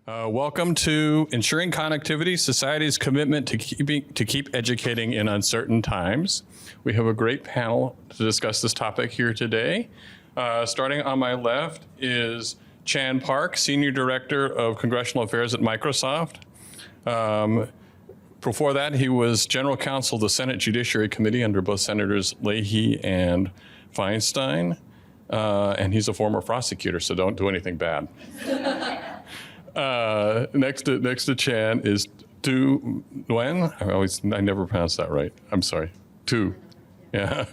Welcome to Ensuring Connectivity, Society's Commitment to keep educating in uncertain times. We have a great panel to discuss this topic here today. Starting on my left is Chan Park, Senior Director of Congressional Affairs at Microsoft. Before that, he was General Counsel of the Senate Judiciary Committee under both Senators Leahy and Feinstein. And he's a former prosecutor, so don't do anything bad. Next to Chan is Tu Nguyen. I never pronounce that right. I'm sorry. Tu. Yeah.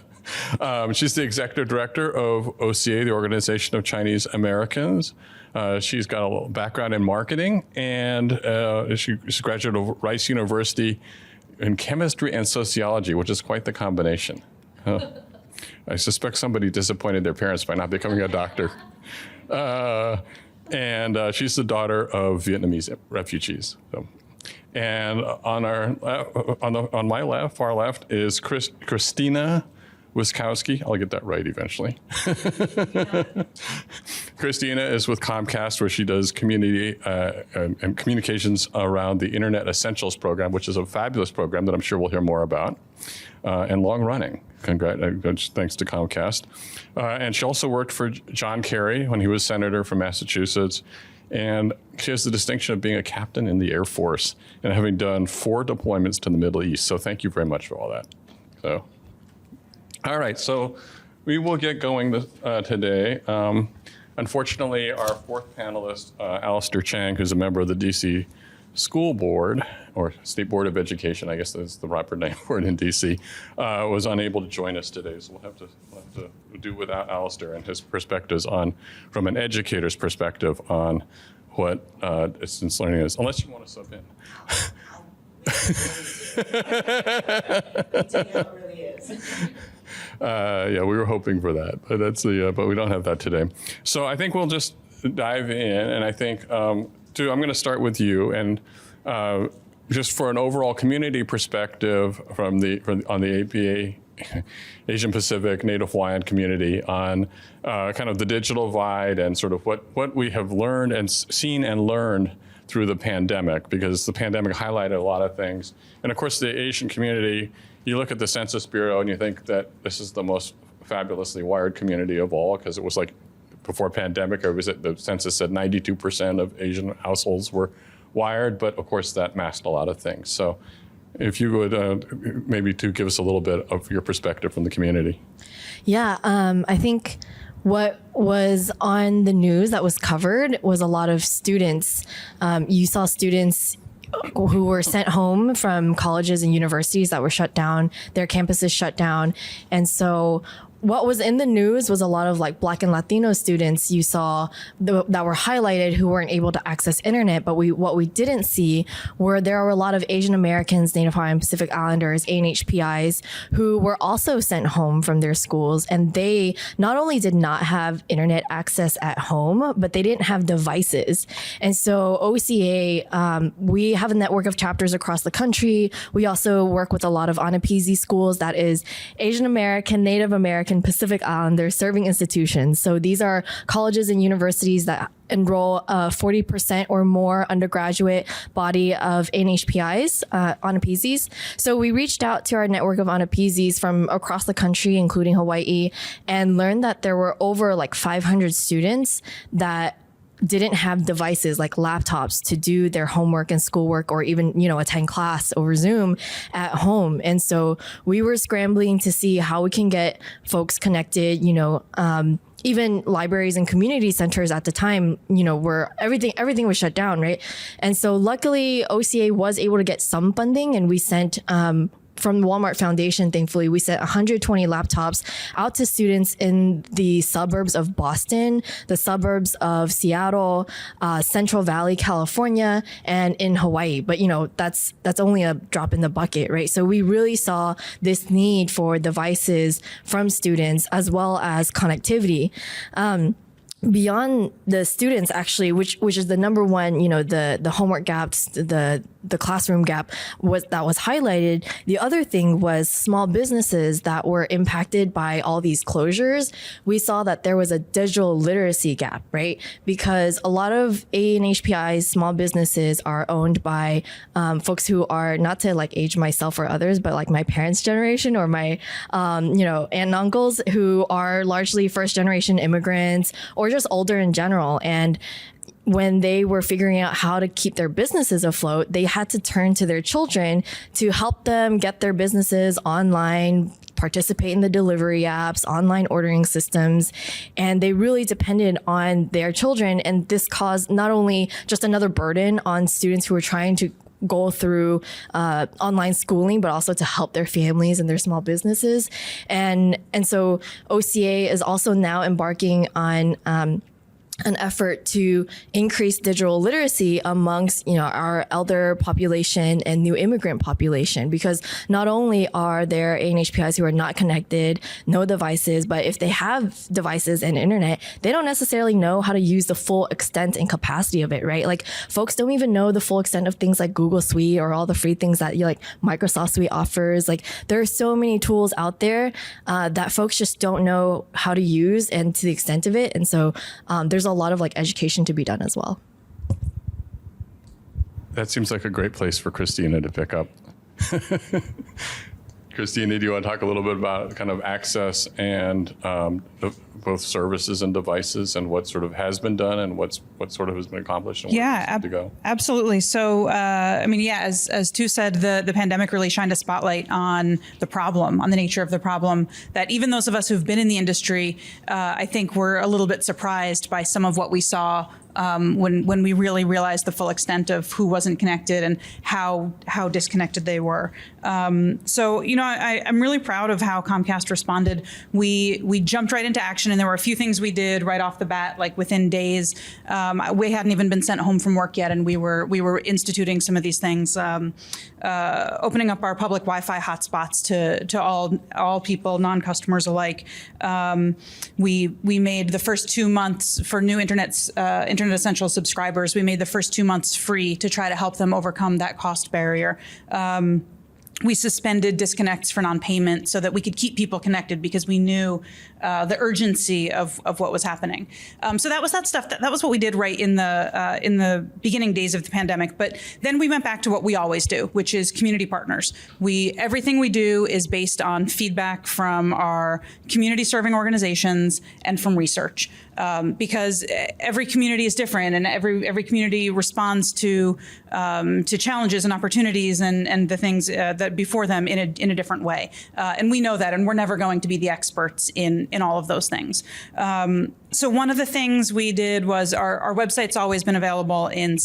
She's the executive director of OCA, the Organization of Chinese Americans. She's got a little background in marketing, and she's a graduate of Rice University in chemistry and sociology, which is quite the combination. I suspect somebody disappointed their parents by not becoming a doctor. And she's the daughter of Vietnamese refugees. So. And on my left, far left, is Christina Wiskowski. I'll get that right eventually. Christina is with Comcast, where she does community and communications around the Internet Essentials program, which is a fabulous program that I'm sure we'll hear more about, and long running. Thanks to Comcast. And she also worked for John Kerry when he was senator from Massachusetts. And she has the distinction of being a captain in the Air Force and having done 4 deployments to the Middle East. So thank you very much for all that. So, all right, so we will get going today. Unfortunately, our fourth panelist, Allister Chang, who's a member of the DC School Board, or State Board of Education, I guess that's the proper name for it in DC, was unable to join us today. So we'll have to do without Allister and his perspectives from an educator's perspective on what distance learning is, unless you want to sub in. It really is. Yeah, we were hoping for that, but but we don't have that today. So I think we'll just dive in, and I think, Tu, I'm going to start with you, and just for an overall community perspective on the APA, Asian Pacific Native Hawaiian community, on kind of the digital divide and sort of what we have learned and seen and learned through the pandemic, because the pandemic highlighted a lot of things. And of course, the Asian community, you look at the Census Bureau and you think that this is the most fabulously wired community of all, because it was like before pandemic, the census said 92% of Asian households were wired, but of course that masked a lot of things. So if you would maybe to give us a little bit of your perspective from the community. Yeah, I think what was on the news that was covered was a lot of students. You saw students who were sent home from colleges and universities that were shut down, their campuses shut down. And so what was in the news was a lot of like Black and Latino students you saw that were highlighted who weren't able to access internet. But what we didn't see were there were a lot of Asian Americans, Native Hawaiian Pacific Islanders, ANHPIs, who were also sent home from their schools. And they not only did not have internet access at home, but they didn't have devices. And so OCA, we have a network of chapters across the country. We also work with a lot of APAICS schools, that is Asian American, Native American, Pacific Islander serving institutions. So these are colleges and universities that enroll 40% or more undergraduate body of NHPIs, APAICS. So we reached out to our network of APAICS from across the country, including Hawaii, and learned that there were over like 500 students that didn't have devices like laptops to do their homework and schoolwork, or even, attend class over Zoom at home. And so we were scrambling to see how we can get folks connected, even libraries and community centers at the time, were everything was shut down, right? And so luckily OCA was able to get some funding, and we sent, from the Walmart Foundation, thankfully, we sent 120 laptops out to students in the suburbs of Boston, the suburbs of Seattle, Central Valley, California, and in Hawaii. But, that's only a drop in the bucket, right? So we really saw this need for devices from students as well as connectivity. Beyond the students, actually, which is the number one, the homework gaps, the the classroom gap was highlighted. The other thing was small businesses that were impacted by all these closures. We saw that there was a digital literacy gap, right? Because a lot of ANHPI's small businesses are owned by folks who are, not to like age myself or others, but like my parents' generation or my, aunt and uncles who are largely first generation immigrants or just older in general. And when they were figuring out how to keep their businesses afloat, they had to turn to their children to help them get their businesses online, participate in the delivery apps, online ordering systems, and they really depended on their children. And this caused not only just another burden on students who were trying to go through online schooling, but also to help their families and their small businesses. And so OCA is also now embarking on an effort to increase digital literacy amongst, our elder population and new immigrant population, because not only are there ANHPIs who are not connected, no devices, but if they have devices and internet, they don't necessarily know how to use the full extent and capacity of it, right? Like folks don't even know the full extent of things like Google Suite or all the free things that Microsoft Suite offers. Like there are so many tools out there that folks just don't know how to use and to the extent of it. And so there's a lot of education to be done as well. That seems like a great place for Christina to pick up. Christina, do you want to talk a little bit about kind of access and both services and devices and what sort of has been done and what sort of has been accomplished and where it's to go? Absolutely. So, as Tu said, the pandemic really shined a spotlight on the problem, on the nature of the problem, that even those of us who've been in the industry, I think were a little bit surprised by some of what we saw when we really realized the full extent of who wasn't connected and how disconnected they were. I'm really proud of how Comcast responded. We jumped right into action, and there were a few things we did right off the bat, like within days. We hadn't even been sent home from work yet, and we were instituting some of these things, opening up our public Wi-Fi hotspots to all people, non-customers alike. We made the first 2 months for new Internet Essential subscribers. We made the first 2 months free to try to help them overcome that cost barrier. We suspended disconnects for non-payment so that we could keep people connected because we knew the urgency of what was happening. So that was that stuff. That was what we did right in the beginning days of the pandemic. But then we went back to what we always do, which is community partners. Everything we do is based on feedback from our community serving organizations and from research. Because every community is different, and every community responds to challenges and opportunities and the things that before them in a different way. And we know that, and we're never going to be the experts in all of those things. So one of the things we did was our website's always been available in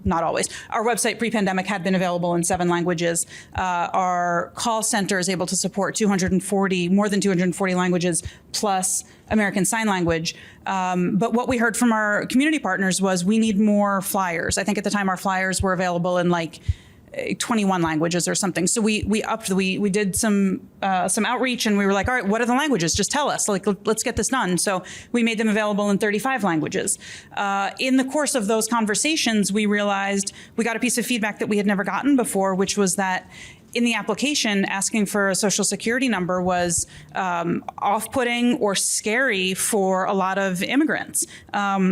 not always. Our website pre-pandemic had been available in 7 languages. Our call center is able to support more than 240 languages plus American Sign Language. But what we heard from our community partners was we need more flyers. I think at the time our flyers were available in 21 languages or something. So we did some outreach, and we were like, all right, what are the languages? Just tell us, let's get this done. So we made them available in 35 languages. In the course of those conversations, we realized we got a piece of feedback that we had never gotten before, which was that in the application, asking for a social security number was off-putting or scary for a lot of immigrants,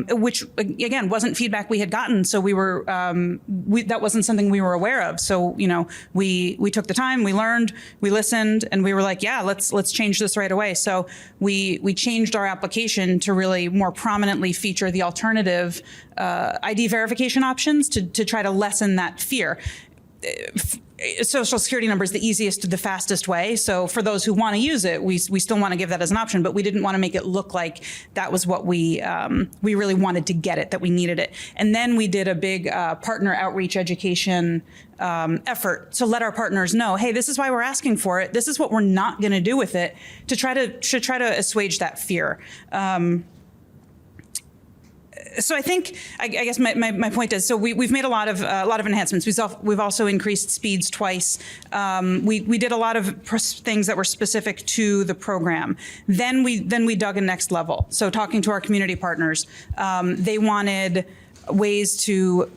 which again wasn't feedback we had gotten. So that wasn't something we were aware of. So we took the time, we learned, we listened, and we were like, yeah, let's change this right away. So we changed our application to really more prominently feature the alternative ID verification options to try to lessen that fear. Social security number is the easiest, the fastest way. So for those who want to use it, we still want to give that as an option, but we didn't want to make it look like that was what we really wanted to get it, that we needed it. And then we did a big partner outreach education effort to let our partners know, hey, this is why we're asking for it. This is what we're not going to do with it, to try to assuage that fear. So I think, I guess my point is, so we've made a lot of enhancements. We've also increased speeds twice. We did a lot of things that were specific to the program. Then we dug a next level. So talking to our community partners, they wanted ways to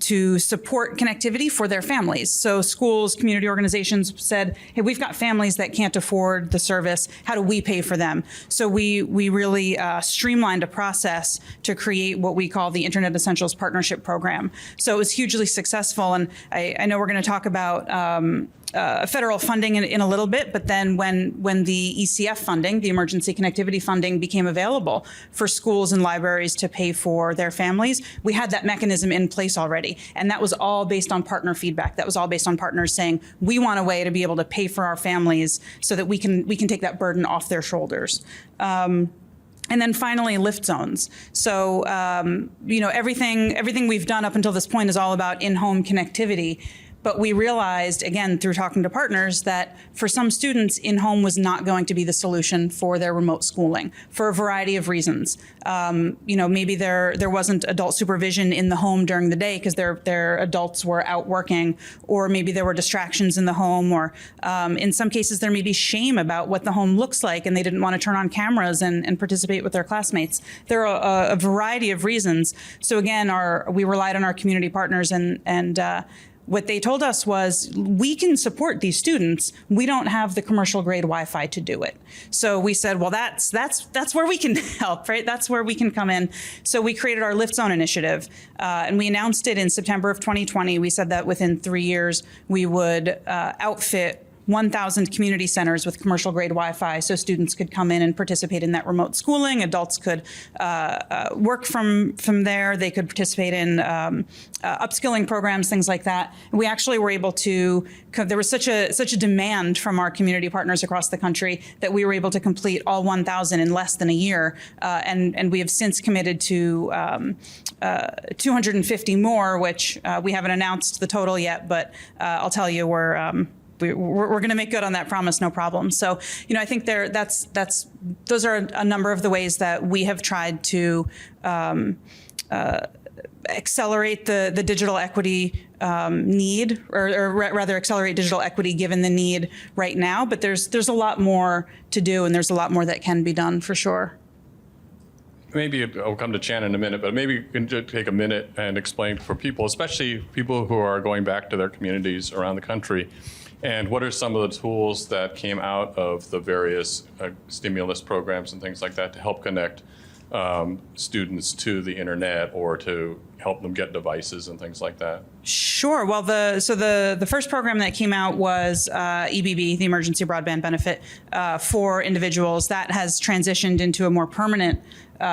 to support connectivity for their families. So schools, community organizations said, hey, we've got families that can't afford the service. How do we pay for them? So we really streamlined a process to create what we call the Internet Essentials Partnership Program. So it was hugely successful. And I know we're going to talk about federal funding in a little bit, but then when the ECF funding, the emergency connectivity funding, became available for schools and libraries to pay for their families, we had that mechanism in place already. And that was all based on partner feedback. That was all based on partners saying, we want a way to be able to pay for our families so that we can take that burden off their shoulders. And then finally, lift zones. So, everything we've done up until this point is all about in-home connectivity. But we realized, again, through talking to partners, that for some students, in-home was not going to be the solution for their remote schooling for a variety of reasons. Maybe there wasn't adult supervision in the home during the day because their adults were out working, or maybe there were distractions in the home, or in some cases there may be shame about what the home looks like and they didn't want to turn on cameras and participate with their classmates. There are a variety of reasons. So again, we relied on our community partners and what they told us was, we can support these students. We don't have the commercial grade Wi-Fi to do it. So we said, well, that's where we can help, right? That's where we can come in. So we created our Lift Zone initiative, and we announced it in September of 2020. We said that within 3 years, we would outfit 1,000 community centers with commercial grade Wi-Fi, so students could come in and participate in that remote schooling. Adults could work from there. They could participate in upskilling programs, things like that. We actually were able to. There was such a demand from our community partners across the country that we were able to complete all 1,000 in less than a year, and we have since committed to 250 more, which we haven't announced the total yet, but I'll tell you we're going to make good on that promise, no problem. So, I think those are a number of the ways that we have tried to accelerate the digital equity need, or rather accelerate digital equity given the need right now. But there's a lot more to do, and there's a lot more that can be done for sure. Maybe I'll come to Chan in a minute, but maybe you can just take a minute and explain for people, especially people who are going back to their communities around the country, and what are some of the tools that came out of the various stimulus programs and things like that to help connect students to the internet, or to help them get devices and things like that? Sure. Well, the first program that came out was EBB, the Emergency Broadband Benefit for individuals. That has transitioned into a more permanent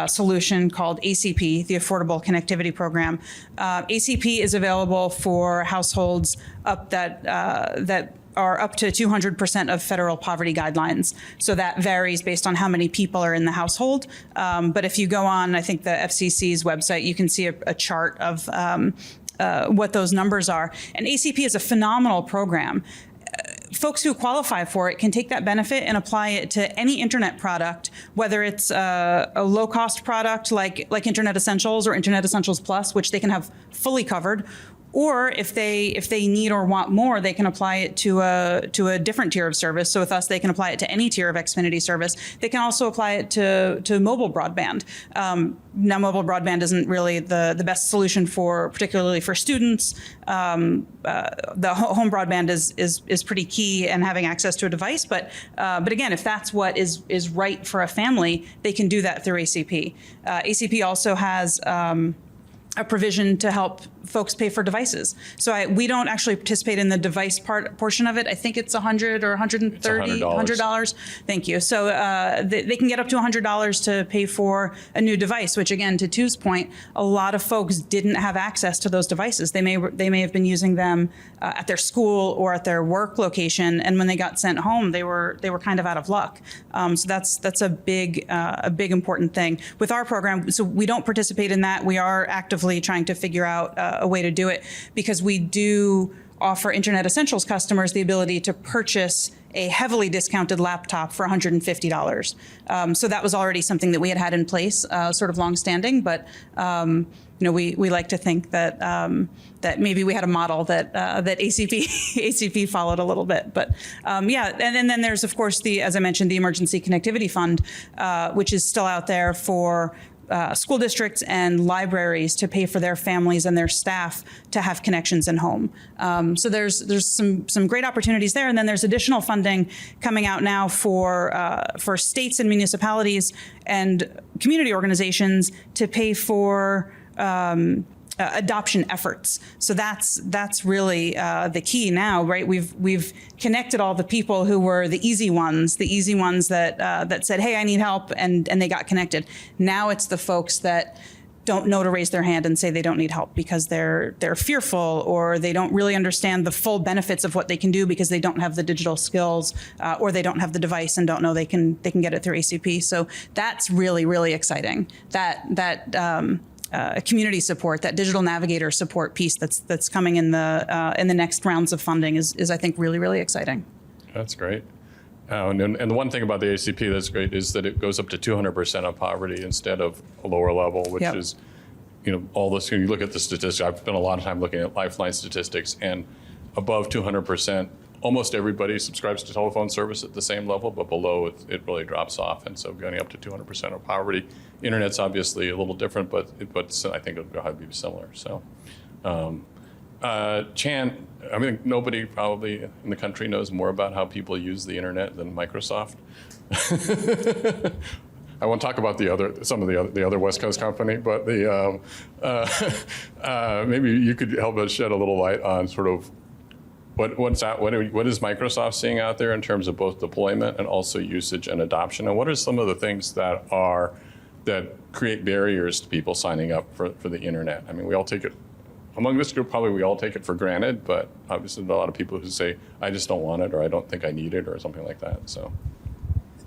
solution called ACP, the Affordable Connectivity Program. ACP is available for households that are up to 200% of federal poverty guidelines. So that varies based on how many people are in the household. But if you go on, I think the FCC's website, you can see a chart of what those numbers are. And ACP is a phenomenal program. Folks who qualify for it can take that benefit and apply it to any internet product, whether it's a low-cost product like Internet Essentials or Internet Essentials Plus, which they can have fully covered. Or if they need or want more, they can apply it to a different tier of service. So with us, they can apply it to any tier of Xfinity service. They can also apply it to mobile broadband. Now, mobile broadband isn't really the best solution particularly for students. The home broadband is pretty key, and having access to a device. But again, if that's what is right for a family, they can do that through ACP. ACP also has a provision to help folks pay for devices. So we don't actually participate in the device portion of it. I think it's $100 or $130, $100. Thank you. So they can get up to $100 to pay for a new device, which again, to Tu's point, a lot of folks didn't have access to those devices. They may have been using them at their school or at their work location, and when they got sent home, they were kind of out of luck. So that's a big important thing with our program. So we don't participate in that. We are actively trying to figure out a way to do it, because we do offer Internet Essentials customers the ability to purchase a heavily discounted laptop for $150. So that was already something that we had in place, sort of longstanding. But we like to think that that maybe we had a model that ACP followed a little bit. But and then there's of course as I mentioned, the Emergency Connectivity Fund, which is still out there for school districts and libraries to pay for their families and their staff to have connections in home. So there's some great opportunities there, and then there's additional funding coming out now for states and municipalities and community organizations to pay for adoption efforts. So that's really the key now, right? We've connected all the people who were the easy ones that said, "Hey, I need help," and they got connected. Now it's the folks that don't know to raise their hand and say they don't need help because they're fearful, or they don't really understand the full benefits of what they can do because they don't have the digital skills, or they don't have the device and don't know they can get it through ACP. So that's really, really exciting. That community support, that digital navigator support piece that's coming in the next rounds of funding is I think really, really exciting. That's great. And the one thing about the ACP that's great is that it goes up to 200% of poverty instead of a lower level, which Yep. is, all this, you look at the statistics, I've spent a lot of time looking at Lifeline statistics, and above 200%, almost everybody subscribes to telephone service at the same level, but below it really drops off. And so going up to 200% of poverty, internet's obviously a little different, but I think it'll probably be similar. So, Chan, I mean, nobody probably in the country knows more about how people use the internet than Microsoft. I won't talk about some of the other West Coast company, but maybe you could help us shed a little light on sort of what is Microsoft seeing out there in terms of both deployment and also usage and adoption, and what are some of the things that create barriers to people signing up for the internet? I mean, we all take it. Among this group, probably we all take it for granted, but obviously there are a lot of people who say, I just don't want it, or I don't think I need it, or something like that. So.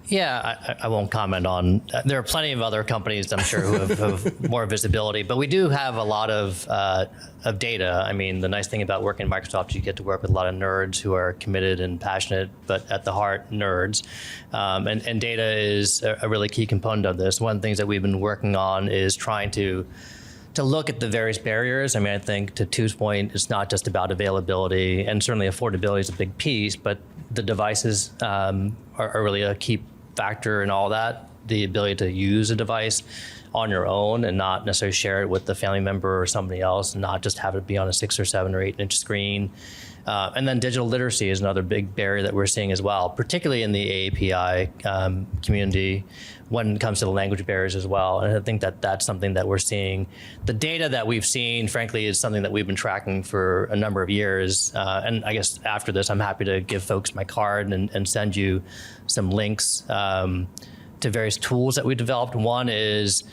Yeah, I won't comment on. There are plenty of other companies, I'm sure, who have more visibility, but we do have a lot of data. I mean, the nice thing about working at Microsoft is you get to work with a lot of nerds who are committed and passionate, but at the heart, nerds. And data is a really key component of this. One of the things that we've been working on is trying to look at the various barriers. I mean, I think to Tu's point, it's not just about availability, and certainly affordability is a big piece, but the devices are really a key factor in all that. The ability to use a device on your own and not necessarily share it with a family member or somebody else, and not just have it be on a 6 or 7 or 8 inch screen. And then digital literacy is another big barrier that we're seeing as well, particularly in the API community when it comes to the language barriers as well. And I think that that's something that we're seeing. The data that we've seen, frankly, is something that we've been tracking for a number of years. And I guess after this, I'm happy to give folks my card and send you some links to various tools that we developed. One is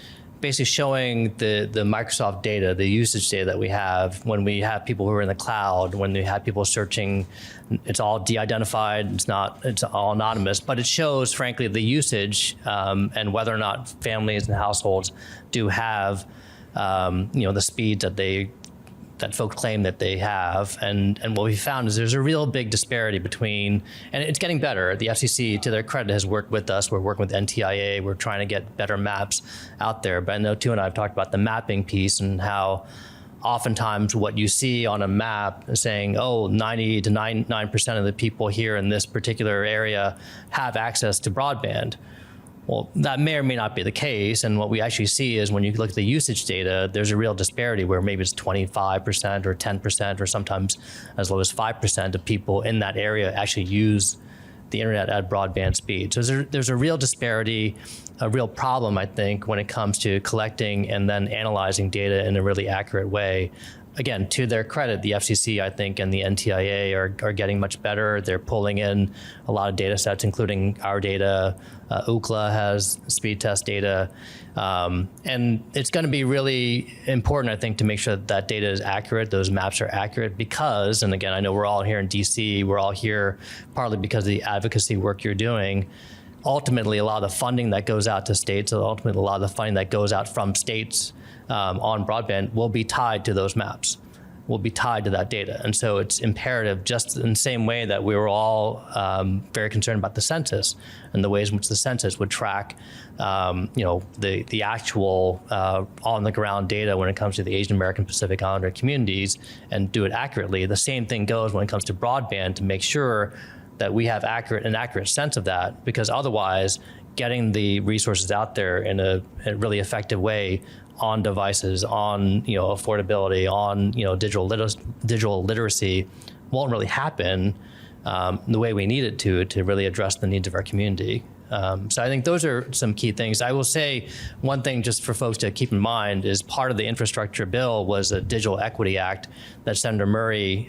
basically showing the Microsoft data, the usage data that we have when we have people who are in the cloud, when we have people searching. It's all de-identified, it's all anonymous, but it shows, frankly, the usage and whether or not families and households do have the speeds that folks claim that they have. And what we found is there's a real big disparity between, and it's getting better. The FCC, to their credit, has worked with us. We're working with NTIA. We're trying to get better maps out there. But I know Tu and I have talked about the mapping piece and how oftentimes what you see on a map is saying, 90 to 99% of the people here in this particular area have access to broadband. Well, that may or may not be the case. And what we actually see is when you look at the usage data, there's a real disparity where maybe it's 25% or 10% or sometimes as low as 5% of people in that area actually use the internet at broadband speed. So there's a real disparity, a real problem, I think, when it comes to collecting and then analyzing data in a really accurate way. Again, to their credit, the FCC, I think, and the NTIA are getting much better. They're pulling in a lot of data sets, including our data. UCLA has speed test data. And it's going to be really important, I think, to make sure that data is accurate, those maps are accurate, because, and again, I know we're all here in DC, we're all here partly because of the advocacy work you're doing. Ultimately, a lot of the funding that goes out to states, ultimately a lot of the funding that goes out from states on broadband will be tied to those maps, will be tied to that data. And so it's imperative, just in the same way that we were all very concerned about the census and the ways in which the census would track the actual on the ground data when it comes to the Asian American Pacific Islander communities and do it accurately. The same thing goes when it comes to broadband, to make sure that we have an accurate sense of that, because otherwise getting the resources out there in a really effective way on devices, on affordability, on digital literacy won't really happen the way we need it to really address the needs of our community. So I think those are some key things. I will say one thing just for folks to keep in mind is part of the infrastructure bill was a Digital Equity Act that Senator Murray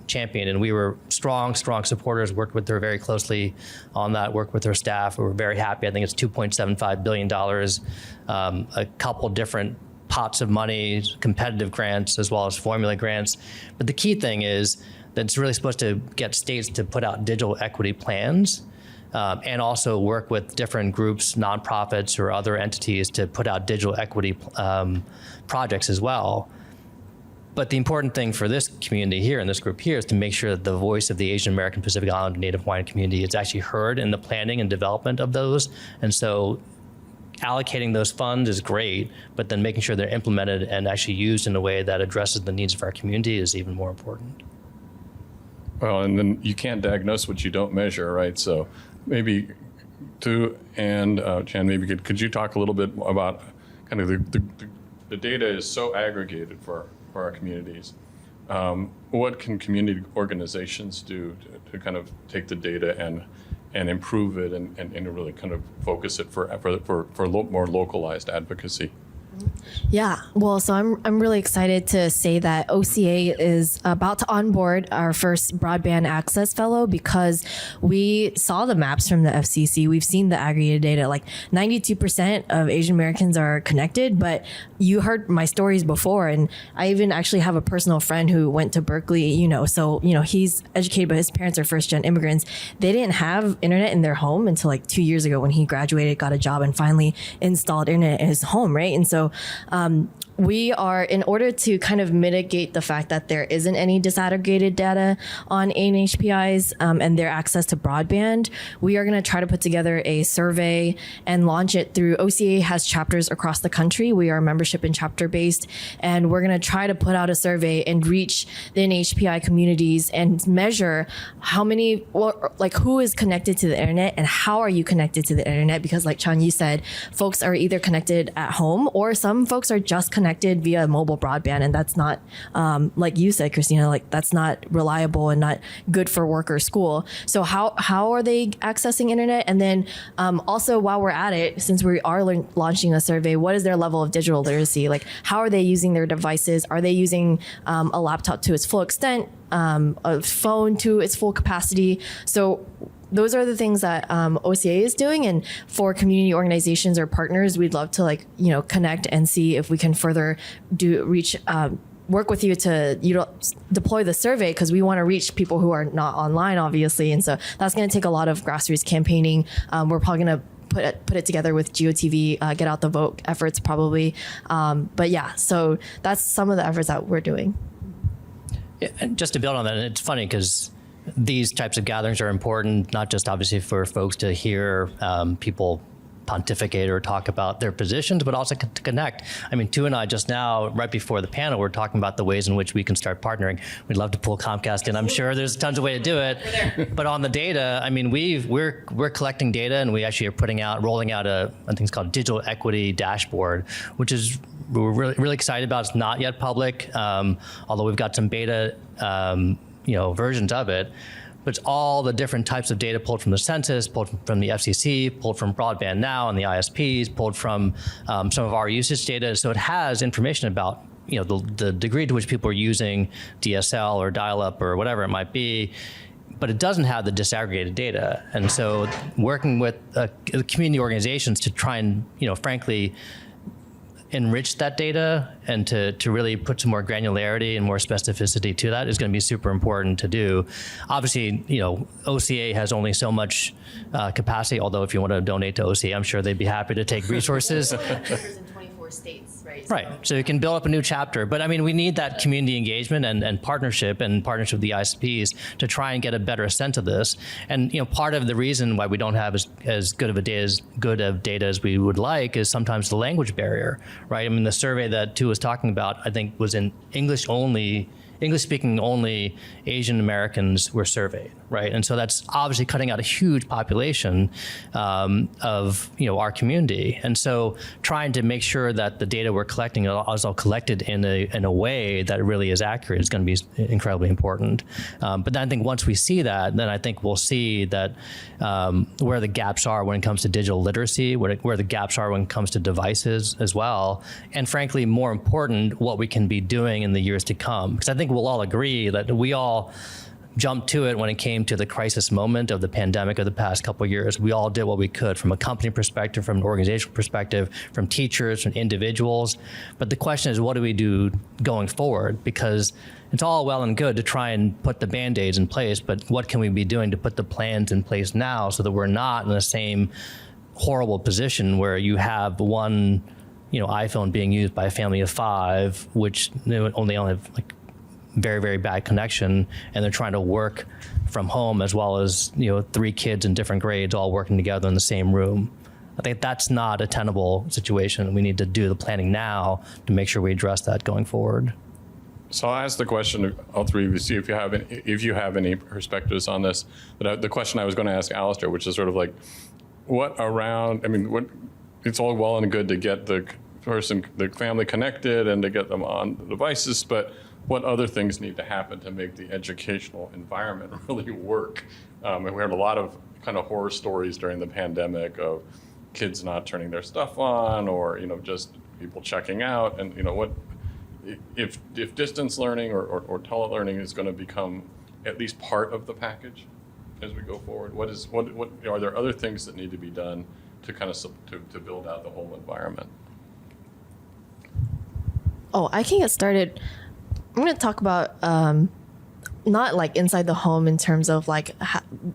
championed, and we were strong supporters, worked with her very closely on that, worked with her staff. We were very happy. I think it's $2.75 billion, a couple different pots of money, competitive grants, as well as formula grants. But the key thing is that it's really supposed to get states to put out digital equity plans and also work with different groups, nonprofits or other entities to put out digital equity projects as well. But the important thing for this community here and this group here is to make sure that the voice of the Asian American Pacific Islander Native Hawaiian community is actually heard in the planning and development of those. And so allocating those funds is great, but then making sure they're implemented and actually used in a way that addresses the needs of our community is even more important. Well, and then you can't diagnose what you don't measure, right? So maybe Tu and Chan, maybe could you talk a little bit about kind of the data is so aggregated for our communities. What can community organizations do to kind of take the data and improve it and really kind of focus it for more localized advocacy? Yeah, well, so I'm really excited to say that OCA is about to onboard our first broadband access fellow because we saw the maps from the FCC. We've seen the aggregated data, like 92% of Asian Americans are connected, but you heard my stories before, and I even actually have a personal friend who went to Berkeley, he's educated, but his parents are first-gen immigrants. They didn't have internet in their home until like 2 years ago when he graduated, got a job, and finally installed internet in his home, right? And so we are, in order to kind of mitigate the fact that there isn't any disaggregated data on ANHPIs and their access to broadband, we are going to try to put together a survey and launch it through OCA has chapters across the country. We are membership and chapter based, and we're going to try to put out a survey and reach the NHPI communities and measure how many, who is connected to the internet and how are you connected to the internet? Because like Chang, you said, folks are either connected at home or some folks are just connected via mobile broadband, and that's not, like you said, Christina, like that's not reliable and not good for work or school. So how are they accessing internet? And then also while we're at it, since we are launching a survey, what is their level of digital literacy? Like how are they using their devices? Are they using a laptop to its full extent, a phone to its full capacity? So those are the things that OCA is doing, and for community organizations or partners, we'd love to connect and see if we can further work with you to deploy the survey, because we want to reach people who are not online, obviously, and so that's going to take a lot of grassroots campaigning. We're probably going to put it together with GOTV, get out the vote efforts probably, but yeah, so that's some of the efforts that we're doing. Yeah, and just to build on that, and it's funny because these types of gatherings are important, not just obviously for folks to hear people pontificate or talk about their positions, but also to connect. I mean, Tu and I just now, right before the panel, we're talking about the ways in which we can start partnering. We'd love to pull Comcast in. I'm sure there's tons of ways to do it. But on the data, I mean, we're collecting data, and we actually are rolling out I think it's called Digital Equity Dashboard, which is we're really excited about. It's not yet public, although we've got some beta versions of it, but it's all the different types of data pulled from the census, pulled from the FCC, pulled from Broadband Now and the ISPs, pulled from some of our usage data. So it has information about the degree to which people are using DSL or dial-up or whatever it might be, but it doesn't have the disaggregated data. And so working with community organizations to try and frankly enrich that data and to really put some more granularity and more specificity to that is going to be super important to do. Obviously, OCA has only so much capacity, although if you want to donate to OCA, I'm sure they'd be happy to take resources. In 24 states, right? Right, so you can build up a new chapter. But I mean, we need that community engagement and partnership with the ISPs to try and get a better sense of this. And part of the reason why we don't have as good of data as we would like is sometimes the language barrier, right? I mean, the survey that Tu was talking about, I think, was in English only English-speaking only Asian Americans were surveyed, right? And so that's obviously cutting out a huge population of our community. And so trying to make sure that the data we're collecting is all collected in a way that really is accurate is going to be incredibly important. But then I think once we see that, then I think we'll see that where the gaps are when it comes to digital literacy, where the gaps are when it comes to devices as well, and frankly, more important, what we can be doing in the years to come. Because I think we'll all agree that we all jumped to it when it came to the crisis moment of the pandemic of the past couple of years. We all did what we could from a company perspective, from an organizational perspective, from teachers, from individuals. But the question is, what do we do going forward? Because it's all well and good to try and put the Band-Aids in place, but what can we be doing to put the plans in place now so that we're not in the same horrible position where you have one iPhone being used by a family of 5, which only have like very, very bad connection, and they're trying to work from home as well as 3 kids in different grades all working together in the same room. I think that's not a tenable situation. We need to do the planning now to make sure we address that going forward. So I'll ask the question to all three of you, see if you have any perspectives on this. But the question I was going to ask Allister, which is sort of like, it's all well and good to get the family connected and to get them on the devices, but what other things need to happen to make the educational environment really work? And we heard a lot of kind of horror stories during the pandemic of kids not turning their stuff on, or just people checking out. And if distance learning or telelearning is going to become at least part of the package as we go forward, what are there other things that need to be done to kind of to build out the whole environment? Oh, I can get started. I'm going to talk about not like inside the home in terms of like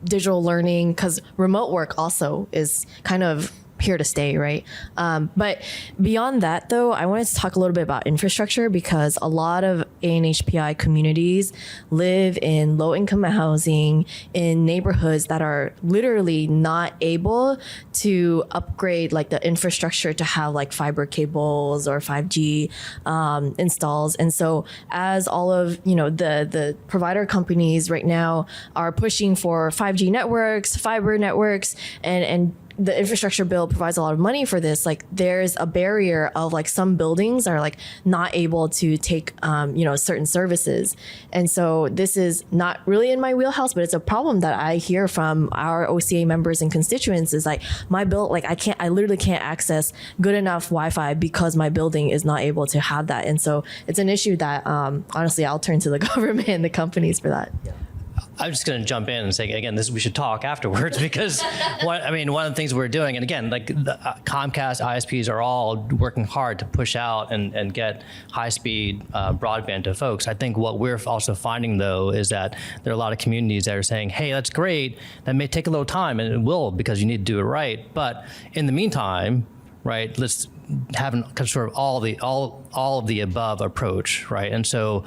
digital learning, because remote work also is kind of here to stay, right? But beyond that, though, I wanted to talk a little bit about infrastructure, because a lot of ANHPI communities live in low-income housing in neighborhoods that are literally not able to upgrade like the infrastructure to have like fiber cables or 5G installs. And so as all of the provider companies right now are pushing for 5G networks, fiber networks, and the infrastructure bill provides a lot of money for this, like there's a barrier of like some buildings are like not able to take certain services. And so this is not really in my wheelhouse, but it's a problem that I hear from our OCA members and constituents is like my I literally can't access good enough Wi-Fi because my building is not able to have that. And so it's an issue that honestly I'll turn to the government and the companies for that. Yeah. I'm just going to jump in and say, again, we should talk afterwards, because one of the things we're doing, and again, like the Comcast, ISPs are all working hard to push out and get high-speed broadband to folks. I think what we're also finding, though, is that there are a lot of communities that are saying, hey, that's great. That may take a little time, and it will, because you need to do it right. But in the meantime, right, let's have sort of all of the above approach, right? And so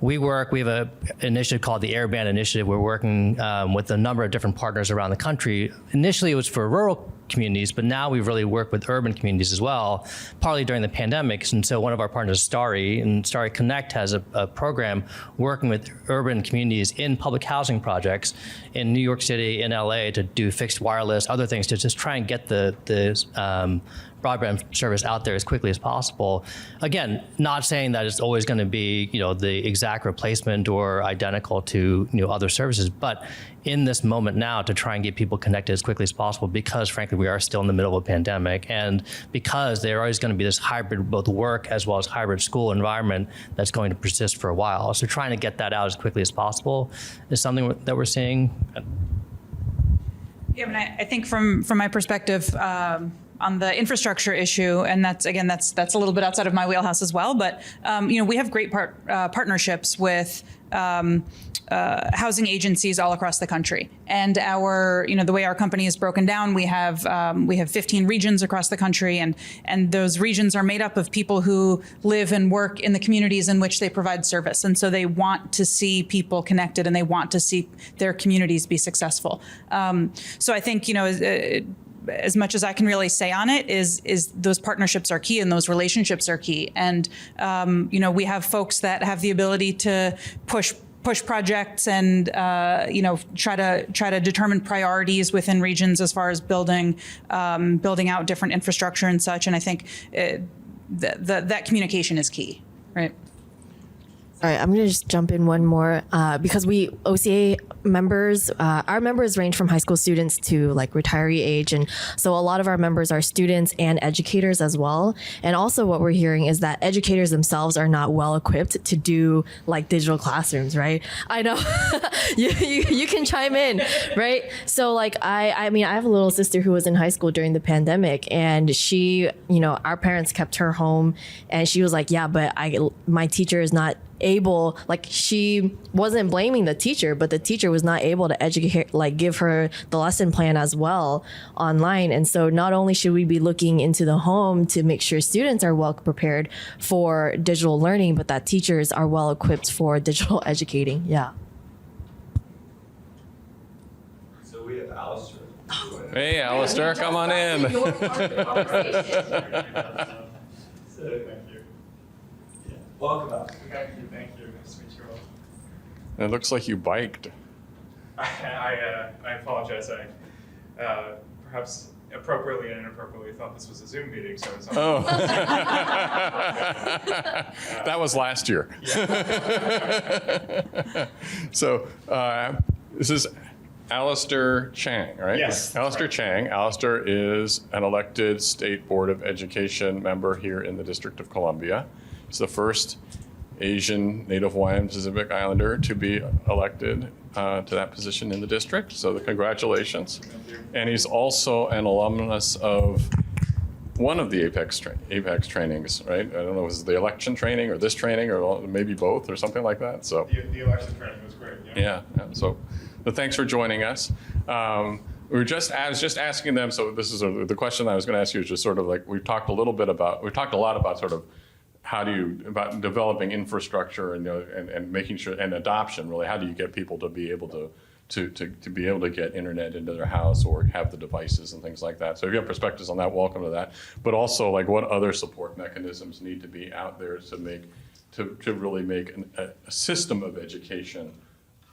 we have an initiative called the Airband Initiative. We're working with a number of different partners around the country. Initially, it was for rural communities, but now we've really worked with urban communities as well, partly during the pandemic. And so one of our partners is Starry, and Starry Connect has a program working with urban communities in public housing projects in New York City, in LA, to do fixed wireless, other things to just try and get the broadband service out there as quickly as possible. Again, not saying that it's always going to be, the exact replacement or identical to, other services, but in this moment now to try and get people connected as quickly as possible, because frankly, we are still in the middle of a pandemic, and because there is going to be this hybrid, both work as well as hybrid school environment that's going to persist for a while. So trying to get that out as quickly as possible is something that we're seeing. Yeah, I think from my perspective, on the infrastructure issue, and that's a little bit outside of my wheelhouse as well, but we have great partnerships with housing agencies all across the country. And the way our company is broken down, we have 15 regions across the country, and those regions are made up of people who live and work in the communities in which they provide service. And so they want to see people connected, and they want to see their communities be successful. So I think, as much as I can really say on it is those partnerships are key and those relationships are key. And, we have folks that have the ability to push projects and try to determine priorities within regions as far as building out different infrastructure and such. And I think that communication is key, right? All right, I'm going to just jump in one more because we OCA members, our members range from high school students to like retiree age. And so a lot of our members are students and educators as well. And also what we're hearing is that educators themselves are not well equipped to do like digital classrooms, right? I know you can chime in, right? So like, I mean, I have a little sister who was in high school during the pandemic and she, our parents kept her home and she was like, yeah, but my teacher is not able, like she wasn't blaming the teacher, but the teacher was not able to educate, like give her the lesson plan as well online. And so not only should we be looking into the home to make sure students are well prepared for digital learning, but that teachers are well equipped for digital educating. Yeah. So we have Allister. Hey, Allister, come on in. So, thank you. Yeah. Welcome up. Thank you. Nice to meet you all. It looks like you biked. I apologize. I perhaps appropriately and inappropriately thought this was a Zoom meeting, so it's Oh. That was last year. So this is Allister Chang, right? Yes. Allister Chang. Allister is an elected State Board of Education member here in the District of Columbia. He's the first Asian, Native Hawaiian, Pacific Islander to be elected to that position in the district. So congratulations. Thank you. And he's also an alumnus of one of the APAICS trainings, right? I don't know, was it the election training or this training or maybe both or something like that? So The election training was great. yeah. So thanks for joining us. I was just asking them, so this is the question I was going to ask you is just sort of like, we've talked a lot about sort of about developing infrastructure and making sure, and adoption really, how do you get people to be able to be able to get internet into their house or have the devices and things like that. So if you have perspectives on that, welcome to that. But also like what other support mechanisms need to be out there to really make a system of education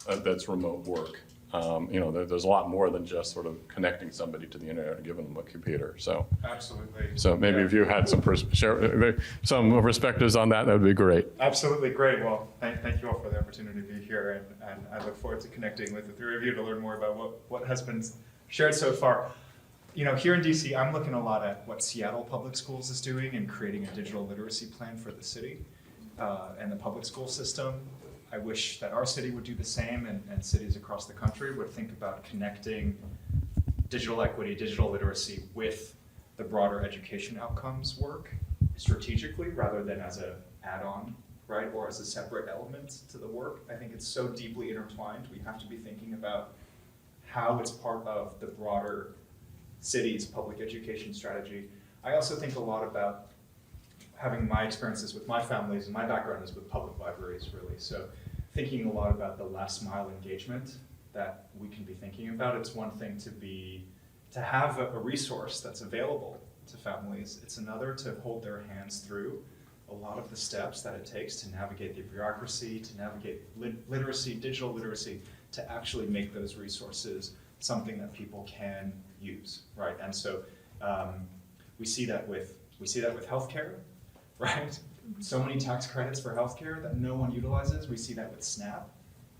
that's remote work. There's a lot more than just sort of connecting somebody to the internet and giving them a computer. So Absolutely. So maybe if you had some perspectives on that, that would be great. Absolutely great. Well, thank you all for the opportunity to be here, and I look forward to connecting with the three of you to learn more about what has been shared so far. Here in DC, I'm looking a lot at what Seattle Public Schools is doing and creating a digital literacy plan for the city and the public school system. I wish that our city would do the same, and cities across the country would think about connecting digital equity, digital literacy with the broader education outcomes work strategically rather than as an add-on, right, or as a separate element to the work. I think it's so deeply intertwined. We have to be thinking about how it's part of the broader city's public education strategy. I also think a lot about having my experiences with my families, and my background is with public libraries, really. So thinking a lot about the last mile engagement that we can be thinking about. It's one thing to have a resource that's available to families. It's another to hold their hands through a lot of the steps that it takes to navigate the bureaucracy, to navigate literacy, digital literacy, to actually make those resources something that people can use, right? And so we see that with healthcare, right? So many tax credits for healthcare that no one utilizes. We see that with SNAP.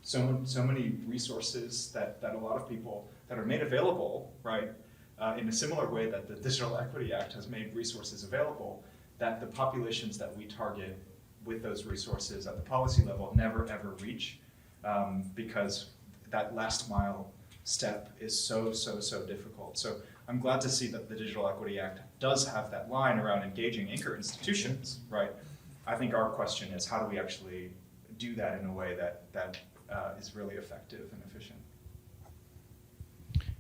So many resources that a lot of people that are made available, right? In a similar way that the Digital Equity Act has made resources available, that the populations that we target with those resources at the policy level never ever reach, because that last mile step is so difficult. So I'm glad to see that the Digital Equity Act does have that line around engaging anchor institutions, right? I think our question is, how do we actually do that in a way that is really effective and efficient?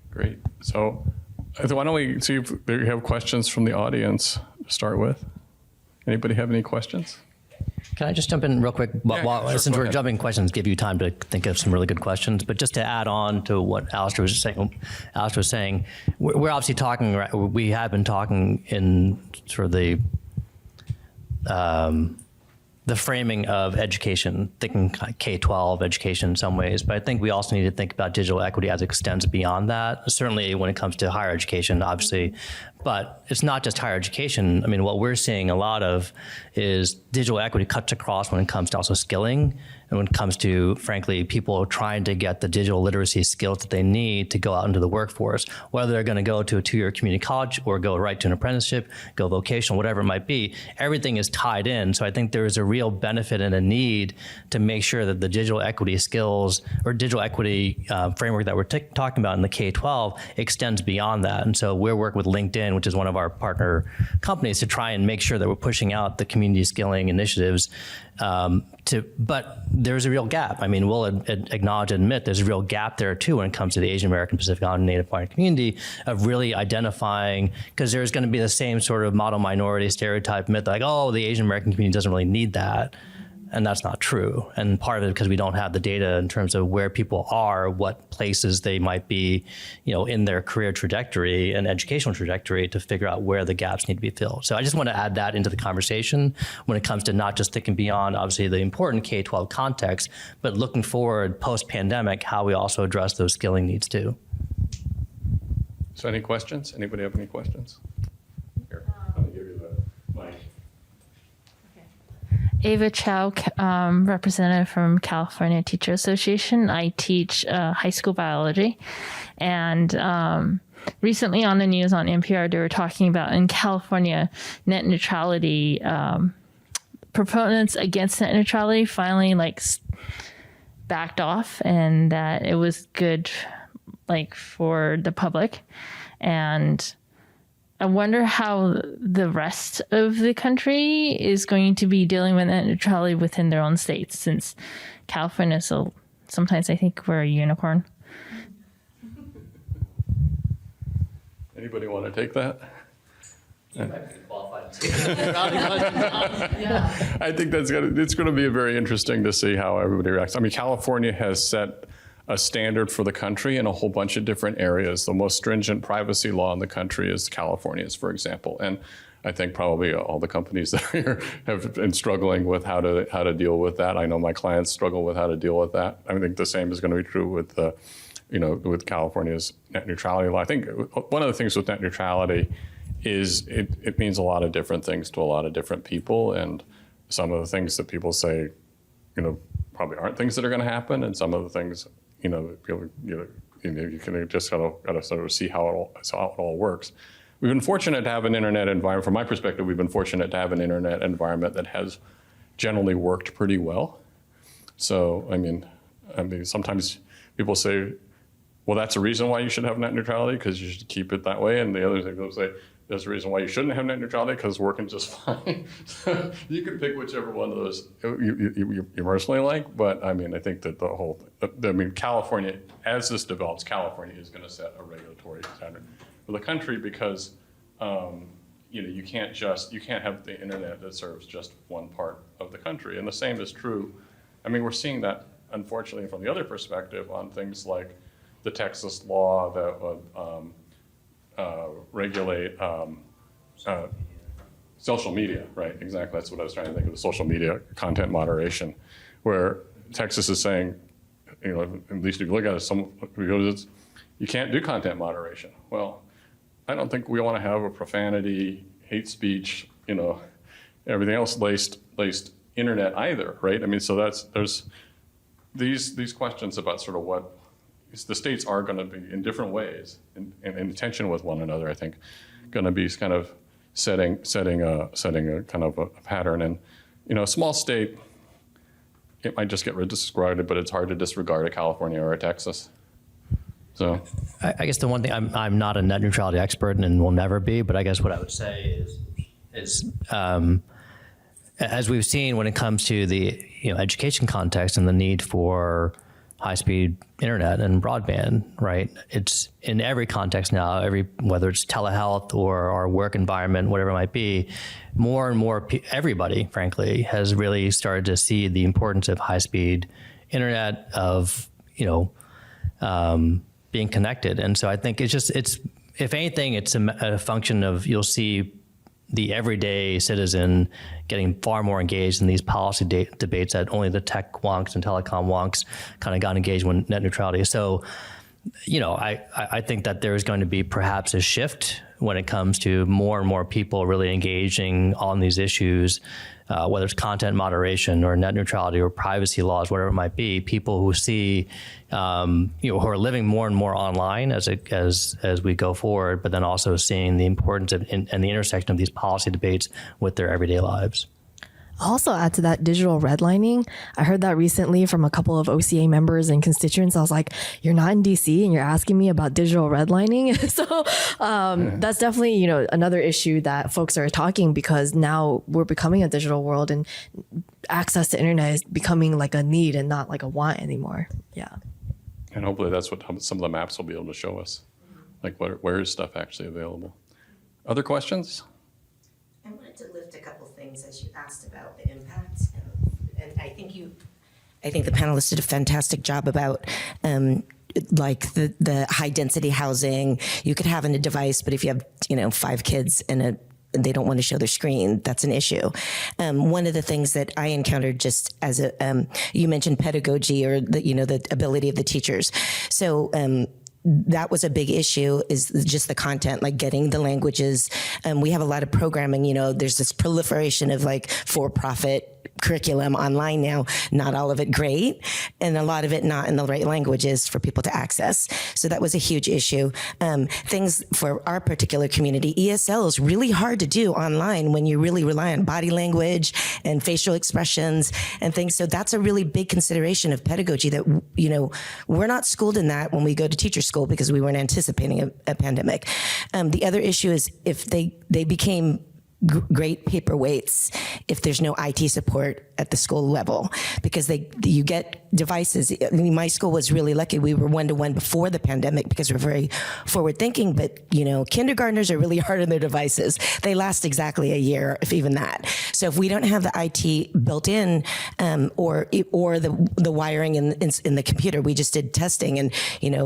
Great. So why don't we see if we have questions from the audience to start with? Anybody have any questions? Can I just jump in real quick? Sure, Since go we're ahead. jumping questions, give you time to think of some really good questions. But just to add on to what Allister was saying, we're obviously talking. We have been talking in sort of the framing of education, thinking K-12 education in some ways, but I think we also need to think about digital equity as it extends beyond that. Certainly when it comes to higher education, obviously, but it's not just higher education. I mean, what we're seeing a lot of is digital equity cuts across when it comes to also skilling, and when it comes to, frankly, people trying to get the digital literacy skills that they need to go out into the workforce, whether they're going to go to a 2-year community college or go right to an apprenticeship, go vocational, whatever it might be. Everything is tied in. So I think there is a real benefit and a need to make sure that the digital equity skills or digital equity framework that we're talking about in the K-12 extends beyond that. And so we're working with LinkedIn, which is one of our partner companies, to try and make sure that we're pushing out the community skilling initiatives. But there's a real gap. I mean, we'll acknowledge and admit there's a real gap there too when it comes to the Asian American, Pacific Islander, Native Hawaiian community of really identifying, because there's going to be the same sort of model minority stereotype myth, like, oh, the Asian American community doesn't really need that. And that's not true. And part of it because we don't have the data in terms of where people are, what places they might be, in their career trajectory and educational trajectory to figure out where the gaps need to be filled. So I just want to add that into the conversation when it comes to not just thinking beyond, obviously, the important K-12 context, but looking forward post-pandemic, how we also address those skilling needs too. So any questions? Anybody have any questions? Here, I'm going to give you the mic. Ava Chow, representative from California Teacher Association. I teach high school biology. And recently on the news on NPR, they were talking about in California net neutrality, proponents against net neutrality finally backed off, and that it was good for the public. And I wonder how the rest of the country is going to be dealing with net neutrality within their own states, since California is sometimes I think we're a unicorn. Anybody want to take that? I think it's going to be very interesting to see how everybody reacts. I mean, California has set a standard for the country in a whole bunch of different areas. The most stringent privacy law in the country is California's, for example. And I think probably all the companies that are here have been struggling with how to deal with that. I know my clients struggle with how to deal with that. I think the same is going to be true with with California's net neutrality law. I think one of the things with net neutrality is it means a lot of different things to a lot of different people, and some of the things that people say, probably aren't things that are going to happen, and some of the things, people, you can just gotta sort of see how it all works. We've been fortunate to have an internet environment. From my perspective, we've been fortunate to have an internet environment that has generally worked pretty well. So, I mean, sometimes people say, well, that's a reason why you should have net neutrality, because you should keep it that way. And the other thing they'll say, there's a reason why you shouldn't have net neutrality, because it's working just fine. So you can pick whichever one of those you personally like. But I mean, I think that California, as this develops, California is going to set a regulatory standard for the country, because you can't have the internet that serves just one part of the country. And the same is true. I mean, we're seeing that, unfortunately, from the other perspective on things like the Texas law that would regulate social media, right? Exactly, that's what I was trying to think of, the social media content moderation, where Texas is saying, at least if you look at it, you can't do content moderation. Well, I don't think we want to have a profanity, hate speech, everything else laced internet either, right? I mean, so there's these questions about sort of what the states are going to be in different ways, in tension with one another. I think going to be kind of setting a kind of a pattern. And a small state, it might just get disregarded, but it's hard to disregard a California or a Texas. So I guess the one thing, I'm not a net neutrality expert and will never be, but I guess what I would say is as we've seen when it comes to the education context and the need for high-speed internet and broadband, right? It's in every context now, whether it's telehealth or our work environment, whatever it might be, more and more, everybody, frankly, has really started to see the importance of high-speed internet, of, being connected. And so I think it's if anything, it's a function of, you'll see the everyday citizen getting far more engaged in these policy debates that only the tech wonks and telecom wonks kind of got engaged with net neutrality. So, I think that there is going to be perhaps a shift when it comes to more and more people really engaging on these issues, whether it's content moderation or net neutrality or privacy laws, whatever it might be. People who see, who are living more and more online as we go forward, but then also seeing the importance of and the intersection of these policy debates with their everyday lives. Also add to that digital redlining. I heard that recently from a couple of OCA members and constituents. I was like, you're not in DC and you're asking me about digital redlining. So that's definitely, another issue that folks are talking, because now we're becoming a digital world and access to internet is becoming like a need and not like a want anymore. Yeah. And hopefully that's what some of the maps will be able to show us. Like where is stuff actually available? Other questions? I wanted to lift a couple things as you asked about the impacts, and I think the panelists did a fantastic job about like the high density housing. You could have in a device, but if you have 5 kids and they don't want to show their screen, that's an issue. One of the things that I encountered just as you mentioned pedagogy, or the ability of the teachers. So that was a big issue, is just the content, like getting the languages. We have a lot of programming, there's this proliferation of like for-profit curriculum online now, not all of it great, and a lot of it not in the right languages for people to access. So that was a huge issue. Things for our particular community, ESL is really hard to do online when you really rely on body language and facial expressions and things. So that's a really big consideration of pedagogy that, we're not schooled in that when we go to teacher school because we weren't anticipating a pandemic. The other issue is if they became great paperweights if there's no IT support at the school level, because you get devices. I mean, my school was really lucky. We were 1-to-1 before the pandemic because we're very forward thinking, but kindergartners are really hard on their devices. They last exactly a year, if even that. So if we don't have the IT built in, or the wiring in the computer, we just did testing, and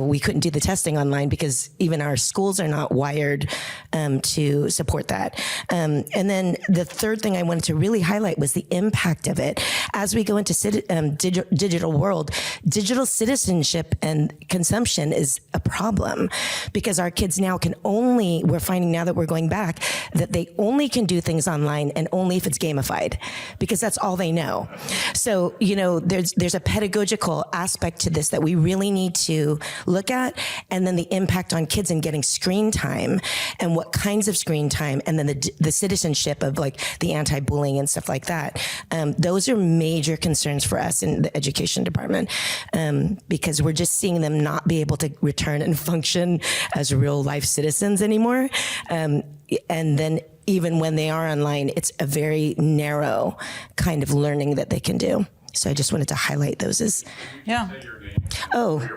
we couldn't do the testing online because even our schools are not wired to support that. And then the third thing I wanted to really highlight was the impact of it. As we go into digital world, digital citizenship and consumption is a problem, because our kids now we're finding now that we're going back, that they only can do things online and only if it's gamified, because that's all they know. So, there's a pedagogical aspect to this that we really need to look at, and then the impact on kids and getting screen time and what kinds of screen time, and then the citizenship of like the anti-bullying and stuff like that. Those are major concerns for us in the education department, because we're just seeing them not be able to return and function as real life citizens anymore. And then even when they are online, it's a very narrow kind of learning that they can do. So I just wanted to highlight those as. Yeah. Oh.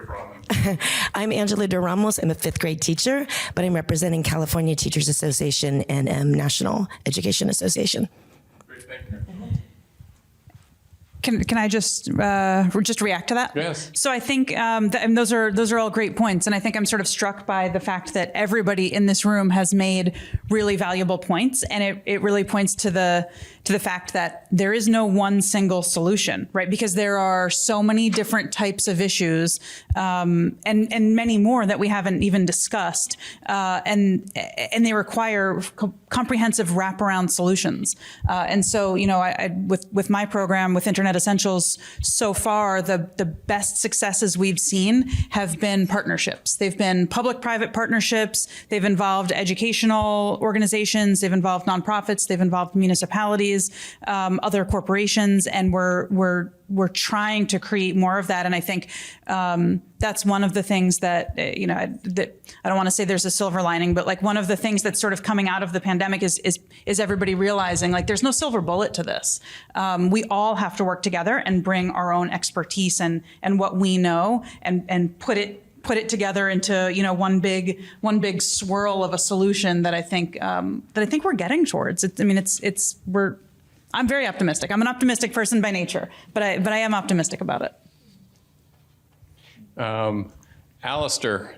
I'm Angela de Ramos. I'm a 5th grade teacher, but I'm representing California Teachers Association and National Education Association. Great, thank you. Can I just react to that? Yes. So I think and those are all great points, and I think I'm sort of struck by the fact that everybody in this room has made really valuable points, and it really points to the fact that there is no one single solution, right? Because there are so many different types of issues, and many more that we haven't even discussed, and they require comprehensive wraparound solutions. And so, I with my program with Internet Essentials, so far the best successes we've seen have been partnerships. They've been public-private partnerships. They've involved educational organizations. They've involved nonprofits. They've involved municipalities, other corporations, and we're we're trying to create more of that. And I think that's one of the things that, that I don't want to say there's a silver lining, but like one of the things that's sort of coming out of the pandemic is everybody realizing like there's no silver bullet to this. We all have to work together and bring our own expertise and what we know and put it together into one big swirl of a solution that I think we're getting towards. I'm very optimistic. I'm an optimistic person by nature, but I am optimistic about it. Allister,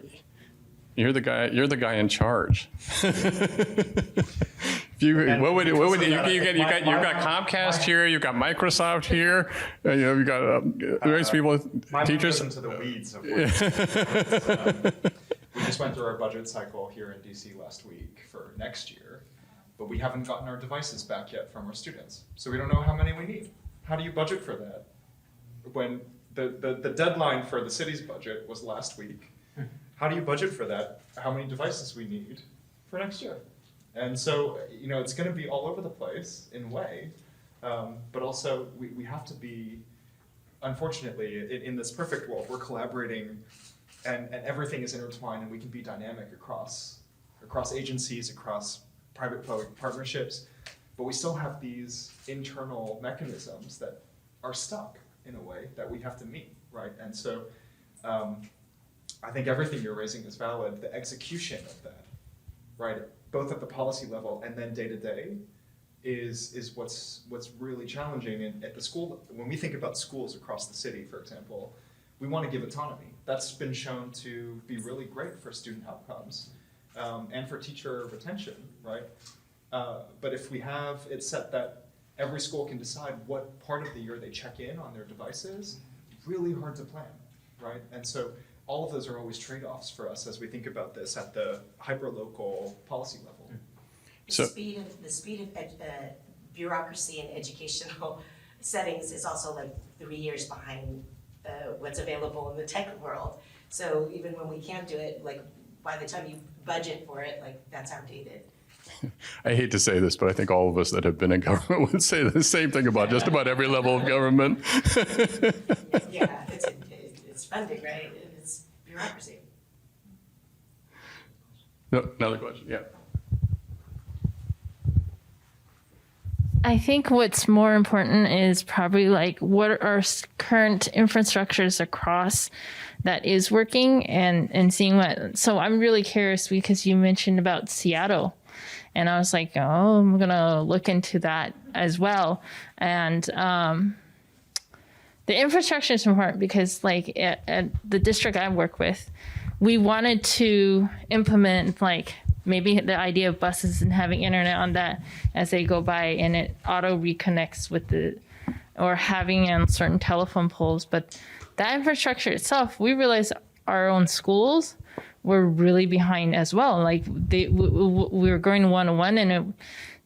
you're the guy in charge. You've got Comcast here, you've got Microsoft here, you've got various people, teachers. Into the weeds of we just went through our budget cycle here in DC last week for next year, but we haven't gotten our devices back yet from our students. So we don't know how many we need. How do you budget for that? When the deadline for the city's budget was last week, how do you budget for that? How many devices we need for next year? And so, it's going to be all over the place in a way, but also we have to be, unfortunately, in this perfect world, we're collaborating and everything is intertwined and we can be dynamic across agencies, across private-public partnerships, but we still have these internal mechanisms that are stuck in a way that we have to meet, right? And so I think everything you're raising is valid. The execution of that, right, both at the policy level and then day to day, is what's really challenging. And at the school, when we think about schools across the city, for example, we want to give autonomy. That's been shown to be really great for student outcomes and for teacher retention, right? But if we have it set that every school can decide what part of the year they check in on their devices, really hard to plan, right? And so all of those are always trade-offs for us as we think about this at the hyper-local policy level. The speed of bureaucracy in educational settings is also like 3 years behind what's available in the tech world. So even when we can't do it, like by the time you budget for it, like that's outdated. I hate to say this, but I think all of us that have been in government would say the same thing about just about every level of government. Yeah, it's funding, right? And it's bureaucracy. No, another question, yeah. I think what's more important is probably like what are current infrastructures across that is working and seeing what. So I'm really curious because you mentioned about Seattle. And I was like, oh, I'm going to look into that as well. And the infrastructure is important because like at the district I work with, we wanted to implement like maybe the idea of buses and having internet on that as they go by and it auto reconnects with or having on certain telephone poles. But that infrastructure itself, we realized our own schools were really behind as well. Like we were going one-to-one and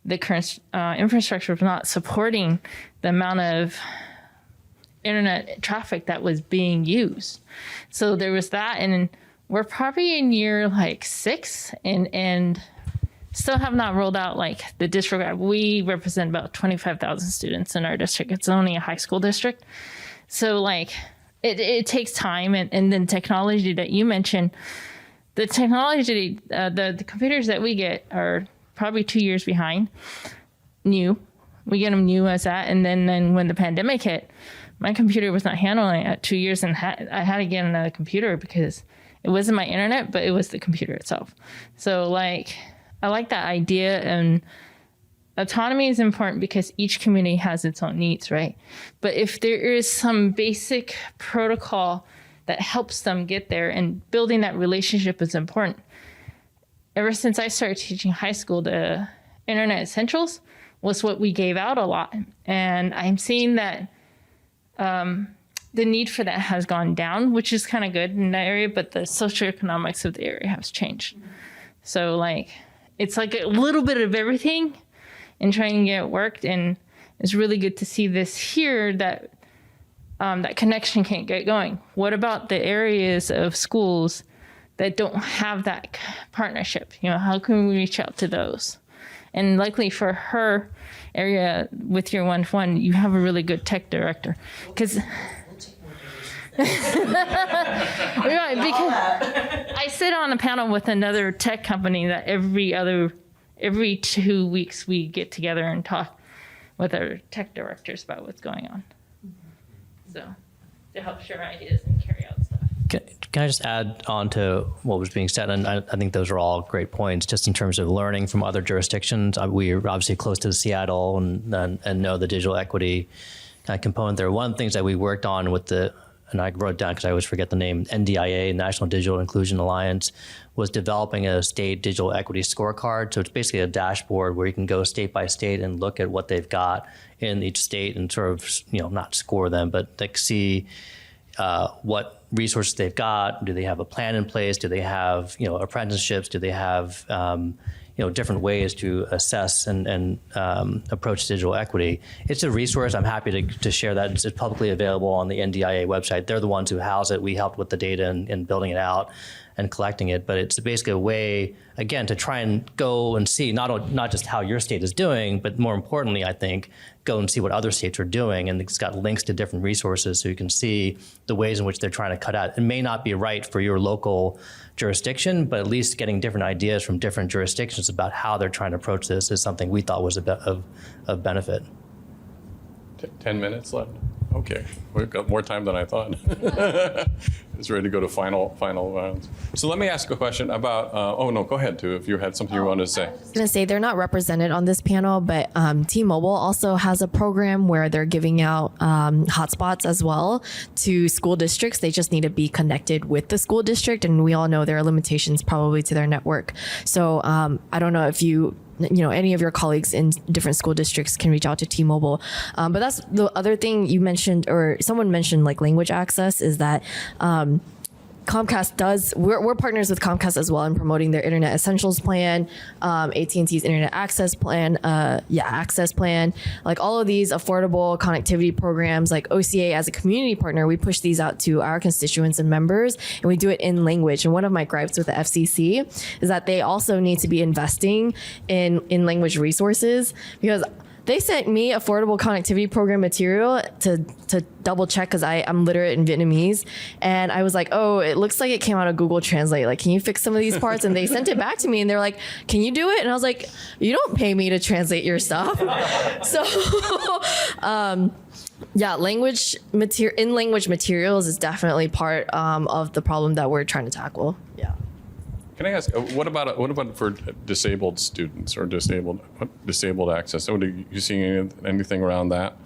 the current infrastructure was not supporting the amount of internet traffic that was being used. So there was that, and we're probably in year like 6 and still have not rolled out like the district. We represent about 25,000 students in our district. It's only a high school district. So like it takes time and then technology that you mentioned, the technology, the computers that we get are probably 2 years behind. New. We get them new as that. And then when the pandemic hit, my computer was not handling it at 2 years and I had to get another computer because it wasn't my internet, but it was the computer itself. So like, I like that idea, and autonomy is important because each community has its own needs, right? But if there is some basic protocol that helps them get there and building that relationship is important. Ever since I started teaching high school, the Internet Essentials was what we gave out a lot. And I'm seeing that the need for that has gone down, which is kind of good in that area, but the socioeconomics of the area has changed. So like, it's like a little bit of everything and trying to get it worked. And it's really good to see this here that that connection can't get going. What about the areas of schools that don't have that partnership? You know, how can we reach out to those And likely for her area with your one-to-one, you have a really good tech director. Because because I sit on a panel with another tech company that every 2 weeks we get together and talk with our tech directors about what's going on. So to help share ideas and carry out stuff. Can I just add on to what was being said? And I think those are all great points, just in terms of learning from other jurisdictions. We are obviously close to Seattle and know the digital equity kind of component there. One of the things that we worked on with and I wrote it down because I always forget the name, NDIA, National Digital Inclusion Alliance, was developing a state digital equity scorecard. So it's basically a dashboard where you can go state by state and look at what they've got in each state and sort of, not score them, but like see what resources they've got. Do they have a plan in place? Do they have, apprenticeships? Do they have, different ways to assess and approach digital equity? It's a resource. I'm happy to share that. It's publicly available on the NDIA website. They're the ones who house it. We helped with the data and building it out and collecting it. But it's basically a way, again, to try and go and see not just how your state is doing, but more importantly, I think, go and see what other states are doing. And it's got links to different resources so you can see the ways in which they're trying to cut out. It may not be right for your local jurisdiction, but at least getting different ideas from different jurisdictions about how they're trying to approach this is something we thought was of benefit. 10 minutes left. Okay, we've got more time than I thought. It's ready to go to final rounds. So let me ask a question about. Go ahead, too. If you had something you wanted to say. I was going to say they're not represented on this panel, but T-Mobile also has a program where they're giving out hotspots as well to school districts. They just need to be connected with the school district, and we all know there are limitations probably to their network. So I don't know if any of your colleagues in different school districts can reach out to T-Mobile. But that's the other thing you mentioned, or someone mentioned, like language access, is that Comcast does, we're partners with Comcast as well in promoting their Internet Essentials plan, AT&T's Internet Access plan, Access plan, like all of these affordable connectivity programs, like OCA as a community partner, we push these out to our constituents and members, and we do it in language. And one of my gripes with the FCC is that they also need to be investing in language resources, because they sent me affordable connectivity program material to double check because I'm literate in Vietnamese. And I was like, oh, it looks like it came out of Google Translate. Like, can you fix some of these parts? And they sent it back to me and they're like, can you do it? And I was like, you don't pay me to translate your stuff. So, language materials is definitely part of the problem that we're trying to tackle. Yeah. Can I ask, what about for disabled students or disabled access? Are you seeing anything around that?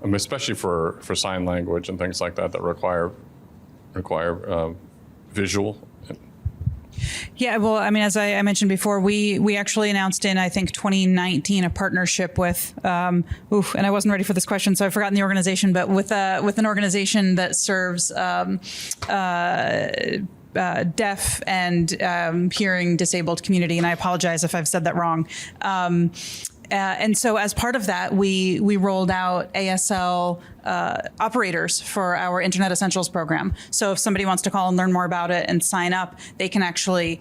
Especially for sign language and things like that require visual. Yeah, well, I mean, as I mentioned before, we actually announced in, I think, 2019 a partnership with, and I wasn't ready for this question, so I've forgotten the organization, but with an organization that serves deaf and hearing disabled community, and I apologize if I've said that wrong. And so as part of that, we rolled out ASL operators for our Internet Essentials program. So if somebody wants to call and learn more about it and sign up, they can actually,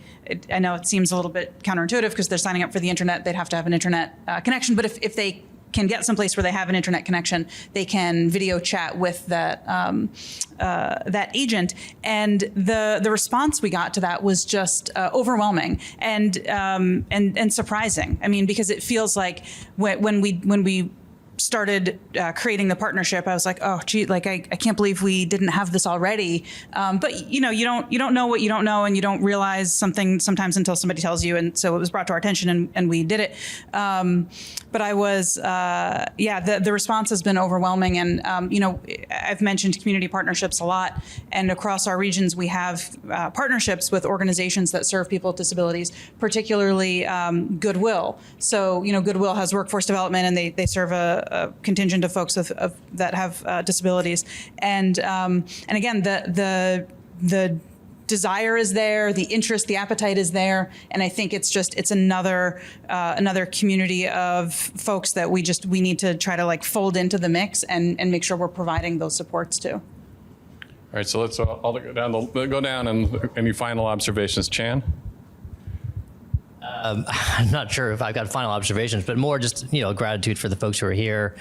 I know it seems a little bit counterintuitive because they're signing up for the internet, they'd have to have an internet connection, but if they can get someplace where they have an internet connection, they can video chat with that agent. And the response we got to that was just overwhelming and surprising. I mean, because it feels like when we started creating the partnership, I was like, oh, gee, like I can't believe we didn't have this already. But you don't know what you don't know, and you don't realize something sometimes until somebody tells you. And so it was brought to our attention, and we did it. But I was, the response has been overwhelming. And I've mentioned community partnerships a lot, and across our regions we have partnerships with organizations that serve people with disabilities, particularly Goodwill. So Goodwill has workforce development, and they serve a contingent of folks that have disabilities, and again, the desire is there, the interest, the appetite is there, and I think it's another community of folks that we need to try to like fold into the mix and make sure we're providing those supports to. All right, so let's all go down and any final observations, Chang? I'm not sure if I've got final observations, but more just, gratitude for the folks who are here.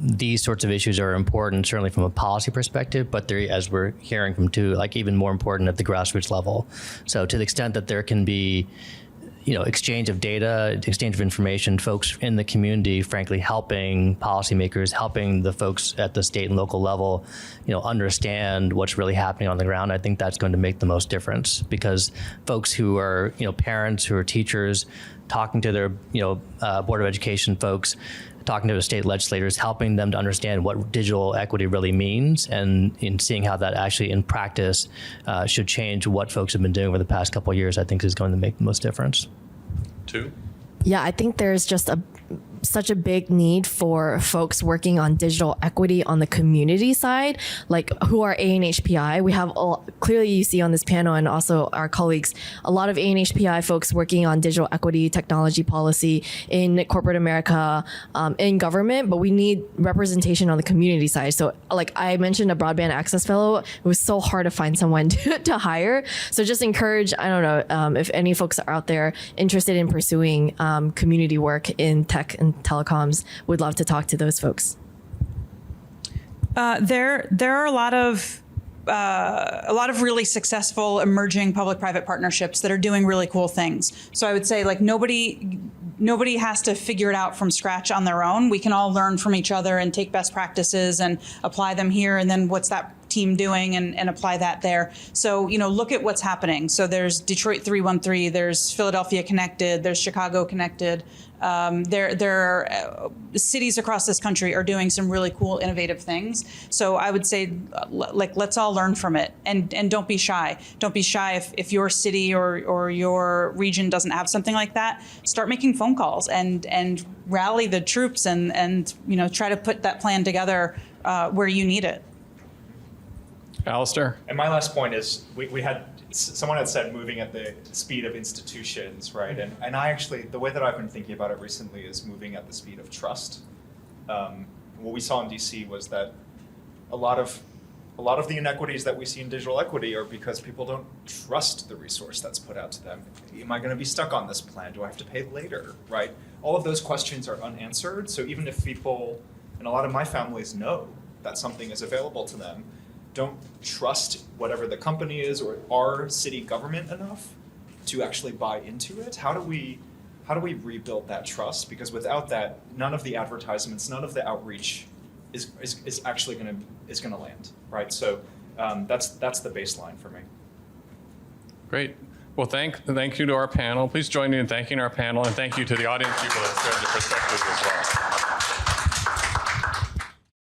These sorts of issues are important, certainly from a policy perspective, but they're, as we're hearing from too, like even more important at the grassroots level. So to the extent that there can be, exchange of data, exchange of information, folks in the community, frankly, helping policymakers, helping the folks at the state and local level, understand what's really happening on the ground. I think that's going to make the most difference, because folks who are, parents, who are teachers, talking to their, Board of Education folks, talking to the state legislators, helping them to understand what digital equity really means, and in seeing how that actually in practice should change what folks have been doing over the past couple of years, I think is going to make the most difference. Two. Yeah, I think there's just such a big need for folks working on digital equity on the community side, like who are ANHPI. We have clearly, you see on this panel and also our colleagues, a lot of ANHPI folks working on digital equity, technology policy in corporate America, in government, but we need representation on the community side. So like I mentioned, a broadband access fellow, it was so hard to find someone to hire. So just encourage, I don't know, if any folks are out there interested in pursuing community work in tech and telecoms, would love to talk to those folks. There are a lot of really successful emerging public-private partnerships that are doing really cool things. So I would say like nobody has to figure it out from scratch on their own. We can all learn from each other and take best practices and apply them here. And then what's that team doing and apply that there. So, look at what's happening. So there's Detroit 313, there's Philadelphia Connected, there's Chicago Connected. There are cities across this country are doing some really cool, innovative things. So I would say, like, let's all learn from it, and don't be shy. Don't be shy if your city or your region doesn't have something like that. Start making phone calls and rally the troops and try to put that plan together where you need it. Allister? And my last point is someone had said moving at the speed of institutions, right? And I actually, the way that I've been thinking about it recently is moving at the speed of trust. What we saw in DC was that a lot of the inequities that we see in digital equity are because people don't trust the resource that's put out to them. Am I going to be stuck on this plan? Do I have to pay later, right? All of those questions are unanswered. So even if people, and a lot of my families know that something is available to them, don't trust whatever the company is or our city government enough to actually buy into it. How do we rebuild that trust? Because without that, none of the advertisements, none of the outreach is actually gonna land, right? So that's the baseline for me. Great. Well, thank you to our panel. Please join me in thanking our panel, and thank you to the audience people that shared their perspectives as well.